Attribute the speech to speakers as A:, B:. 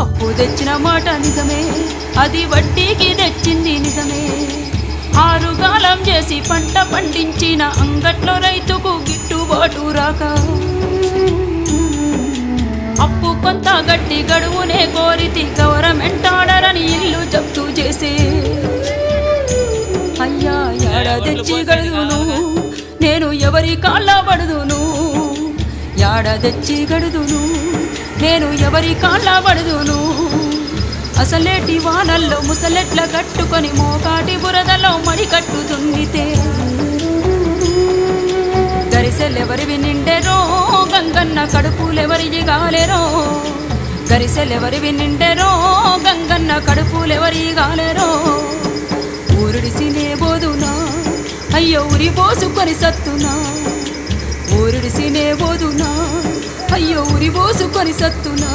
A: అప్పు తెచ్చిన మాట నిజమే, అది వడ్డీకి తెచ్చింది నిజమే. ఆరుగాలం చేసి పంట పండించిన అంగట్లో రైతుకు గిట్టుబాటు రాక అప్పు కొంత గట్టి గడువునే కోరితి గవర్నమెంట్ ఆర్డర్ అని ఇల్లు జప్తు చేసే. అయ్యా యాడ తెచ్చి గడుదును నేను ఎవరి కాళ్ళ పడుదును, యాడ తెచ్చి గడుదును నేను ఎవరి కాళ్ళ పడుదును. అసలేటి వానల్లో ముసలెట్ల కట్టుకొని మోకాటి బురదలో మడి కట్టుతుండితే గరిసెలెవరివి నిండెరో గంగన్న కడుపులెవరివి గాలెరో, గరిసెలెవరివి నిండెరో గంగన్న కడుపులెవరి గాలెరో. ఊరుడిసినే బోదునా అయ్యో ఉరి పోసుకొని సత్తునా, ఊరుడిసినే బోదునా అయ్యో ఉరి పోసుకొని సత్తునా.